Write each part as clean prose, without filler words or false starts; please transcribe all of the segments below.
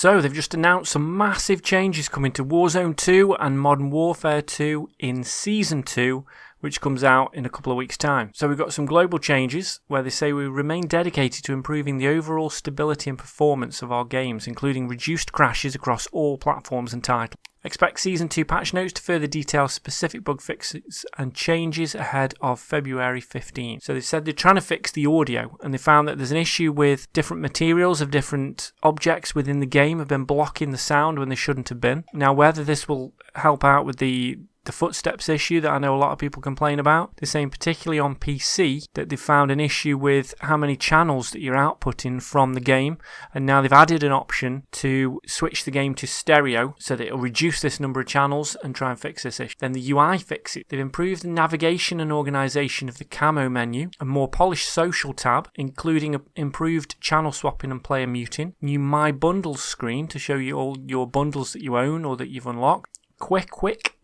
So they've just announced some massive changes coming to Warzone 2 and Modern Warfare 2 in Season 2, which comes out in a couple of weeks' time. So we've got some global changes where they say we remain dedicated to improving the overall stability and performance of our games, including reduced crashes across all platforms and titles. Expect Season 2 patch notes to further detail specific bug fixes and changes ahead of February 15. So they said they're trying to fix the audio, and they found that there's an issue with different materials of different objects within the game have been blocking the sound when they shouldn't have been. Now, whether this will help out with the footsteps issue that I know a lot of people complain about. They're saying particularly on PC that they found an issue with how many channels that you're outputting from the game, and now they've added an option to switch the game to stereo so that it'll reduce this number of channels and try and fix this issue. Then the UI fix it. They've improved the navigation and organisation of the camo menu, a more polished social tab including improved channel swapping and player muting, new My Bundles screen to show you all your bundles that you own or that you've unlocked, quick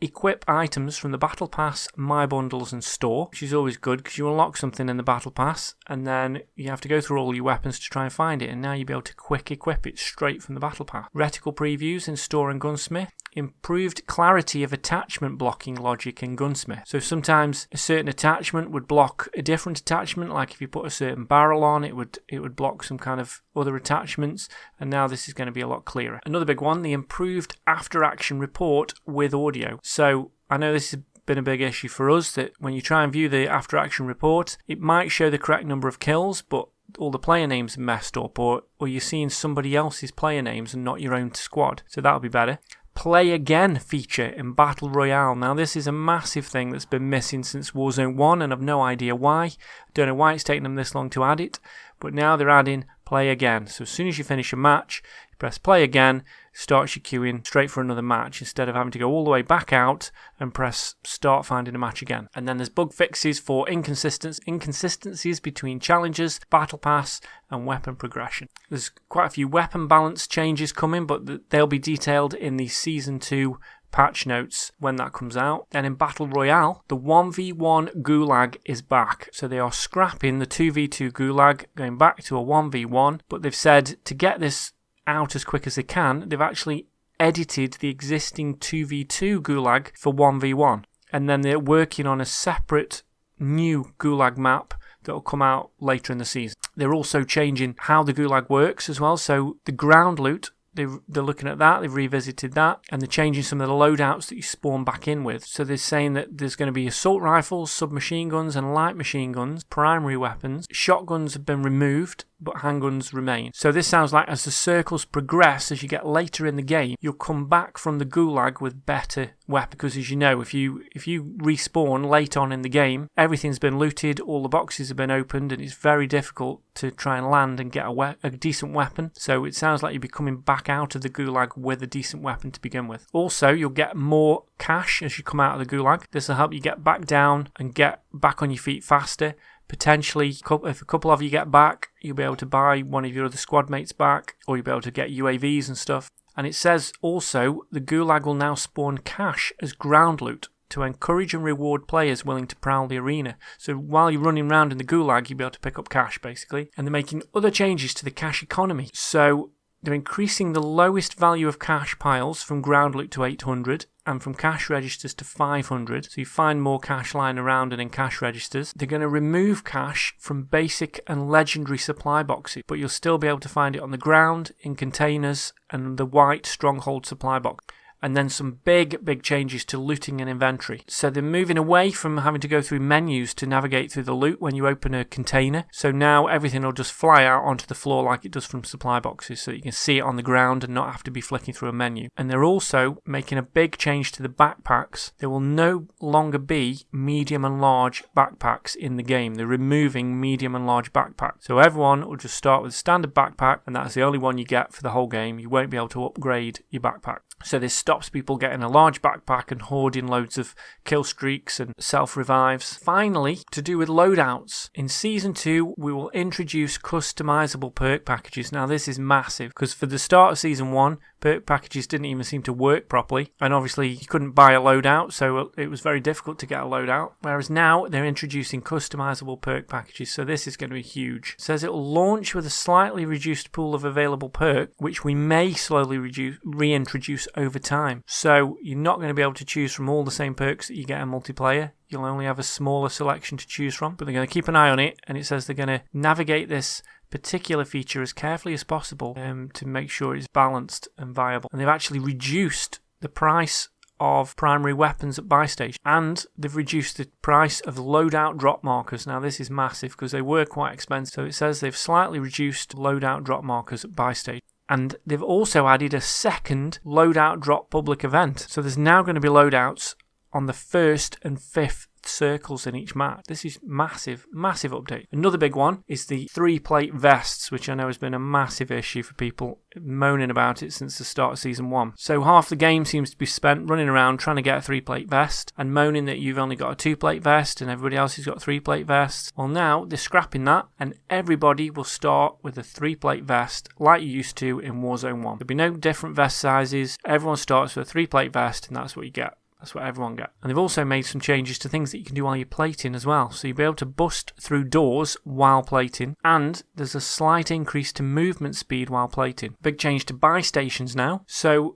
equip items from the Battle Pass, My Bundles and Store, which is always good because you unlock something in the Battle Pass and then you have to go through all your weapons to try and find it, and now you'll be able to quick equip it straight from the Battle Pass. Reticle previews in Store and Gunsmith, improved clarity of attachment blocking logic in Gunsmith. So sometimes a certain attachment would block a different attachment, like if you put a certain barrel on, it would block some kind of other attachments, and now this is going to be a lot clearer. Another big one, the improved after action report with audio. So I know this has been a big issue for us, that when you try and view the after action report, it might show the correct number of kills, but all the player names are messed up, or you're seeing somebody else's player names and not your own squad. So that'll be better. Play again feature in Battle Royale. Now this is a massive thing that's been missing since Warzone 1, and I've no idea why. Don't know why it's taken them this long to add it, but now they're adding play again. So as soon as you finish a match, you press play again, starts you queuing straight for another match instead of having to go all the way back out and press start finding a match again. And then there's bug fixes for inconsistencies between challenges, battle pass and weapon progression. There's quite a few weapon balance changes coming, but they'll be detailed in the Season 2 patch notes when that comes out. Then in Battle Royale, the 1v1 gulag is back. So they are scrapping the 2v2 gulag, going back to a 1v1, but they've said to get this out as quick as they can, they've actually edited the existing 2v2 gulag for 1v1, and then they're working on a separate new gulag map that will come out later in the season. They're also changing how the gulag works as well, so the ground loot, they're looking at that, they've revisited that, and they're changing some of the loadouts that you spawn back in with. So they're saying that there's going to be assault rifles, submachine guns and light machine guns, primary weapons. Shotguns have been removed, but handguns remain. So this sounds like as the circles progress, as you get later in the game, you'll come back from the gulag with better weapons. Because as you know, if you respawn late on in the game, everything's been looted, all the boxes have been opened, and it's very difficult to try and land and get a decent weapon. So it sounds like you'll be coming back out of the gulag with a decent weapon to begin with. Also, you'll get more cash as you come out of the gulag. This will help you get back down and get back on your feet faster. Potentially, if a couple of you get back, you'll be able to buy one of your other squad mates back, or you'll be able to get UAVs and stuff. And it says also the gulag will now spawn cash as ground loot to encourage and reward players willing to prowl the arena. So while you're running around in the gulag, you'll be able to pick up cash basically. And they're making other changes to the cash economy. So they're increasing the lowest value of cash piles from ground loot to 800 and from cash registers to 500. So you find more cash lying around and in cash registers. They're going to remove cash from basic and legendary supply boxes, but you'll still be able to find it on the ground, in containers and the white stronghold supply box. And then some big changes to looting and inventory. So they're moving away from having to go through menus to navigate through the loot when you open a container. So now everything will just fly out onto the floor like it does from supply boxes, so you can see it on the ground and not have to be flicking through a menu. And they're also making a big change to the backpacks. There will no longer be medium and large backpacks in the game. They're removing medium and large backpacks. So everyone will just start with a standard backpack, and that's the only one you get for the whole game. You won't be able to upgrade your backpack. So this stops people getting a large backpack and hoarding loads of kill streaks and self-revives. Finally, to do with loadouts, in Season 2 we will introduce customizable perk packages. Now this is massive, because for the start of Season 1, perk packages didn't even seem to work properly, and obviously you couldn't buy a loadout, so it was very difficult to get a loadout, whereas now they're introducing customizable perk packages, so this is going to be huge. It says it will launch with a slightly reduced pool of available perk, which we may slowly reintroduce over time. So you're not going to be able to choose from all the same perks that you get in multiplayer. You'll only have a smaller selection to choose from, but they're going to keep an eye on it, and it says they're going to navigate this particular feature as carefully as possible to make sure it's balanced and viable. And they've actually reduced the price of primary weapons at buy station, and they've reduced the price of loadout drop markers. Now this is massive because they were quite expensive, so it says they've slightly reduced loadout drop markers at buy station. And they've also added a second loadout drop public event, so there's now going to be loadouts on the 1st and 5th circles in each map. This is massive update. Another big one is the 3-plate vests, which I know has been a massive issue for people moaning about it since the start of Season 1. So half the game seems to be spent running around trying to get a 3-plate vest and moaning that you've only got a 2-plate vest and everybody else has got 3-plate vests. Well, now they're scrapping that, and everybody will start with a 3-plate vest like you used to in Warzone 1. There'll be no different vest sizes. Everyone starts with a 3-plate vest, and that's what you get. That's what everyone gets. And they've also made some changes to things that you can do while you're plating as well. So you'll be able to bust through doors while plating, and there's a slight increase to movement speed while plating. Big change to buy stations now. So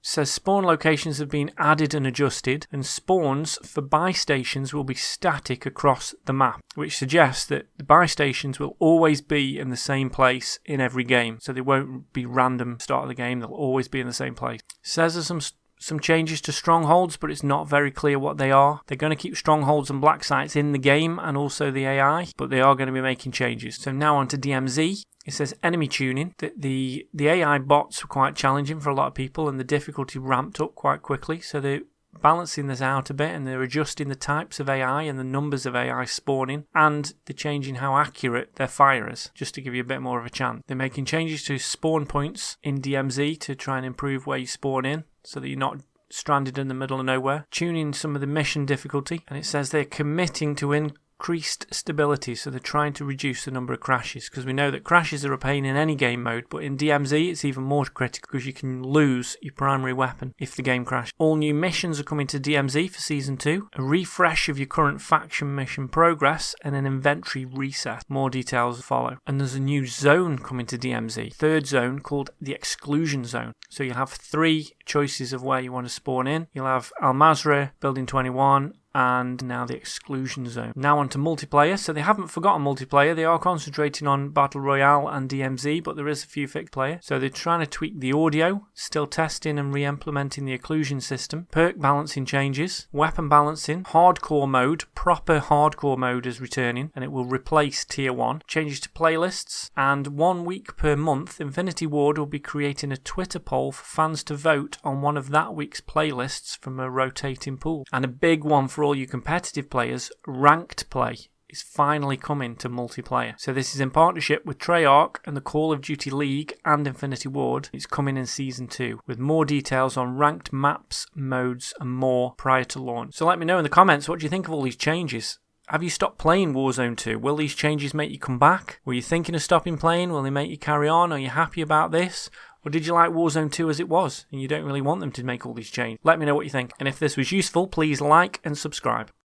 says spawn locations have been added and adjusted, and spawns for buy stations will be static across the map, which suggests that the buy stations will always be in the same place in every game. So they won't be random start of the game, they'll always be in the same place. It says there's some changes to strongholds, but it's not very clear what they are. They're going to keep strongholds and black sites in the game and also the AI, but they are going to be making changes. So now on to DMZ. It says enemy tuning. The AI bots were quite challenging for a lot of people, and the difficulty ramped up quite quickly. So they're balancing this out a bit, and they're adjusting the types of AI and the numbers of AI spawning, and they're changing how accurate their fire is, just to give you a bit more of a chance. They're making changes to spawn points in DMZ to try and improve where you spawn in, so that you're not stranded in the middle of nowhere. Tuning some of the mission difficulty, and it says they're committing to increased stability, so they're trying to reduce the number of crashes, because we know that crashes are a pain in any game mode, but in DMZ it's even more critical because you can lose your primary weapon if the game crashes. All new missions are coming to DMZ for Season 2, a refresh of your current faction mission progress, and an inventory reset. More details follow. And there's a new zone coming to DMZ, third zone called the Exclusion Zone. So you'll have 3 choices of where you want to spawn in. You'll have Al Mazrah, Building 21, and now the Exclusion Zone. Now on to multiplayer. So they haven't forgotten multiplayer. They are concentrating on Battle Royale and DMZ, but there is a few fixed player. So they're trying to tweak the audio, still testing and re-implementing the occlusion system, perk balancing changes, weapon balancing, hardcore mode, proper hardcore mode is returning, and it will replace Tier 1, changes to playlists, and 1 week per month, Infinity Ward will be creating a Twitter poll for fans to vote on one of that week's playlists from a rotating pool. And a big one for all you competitive players, ranked play is finally coming to multiplayer. So this is in partnership with Treyarch and the Call of Duty League and Infinity Ward. It's coming in Season 2 with more details on ranked maps, modes and more prior to launch. So let me know in the comments, what do you think of all these changes? Have you stopped playing Warzone 2? Will these changes make you come back? Were you thinking of stopping playing? Will they make you carry on? Are you happy about this? Or did you like Warzone 2 as it was and you don't really want them to make all these changes? Let me know what you think. And if this was useful, please like and subscribe.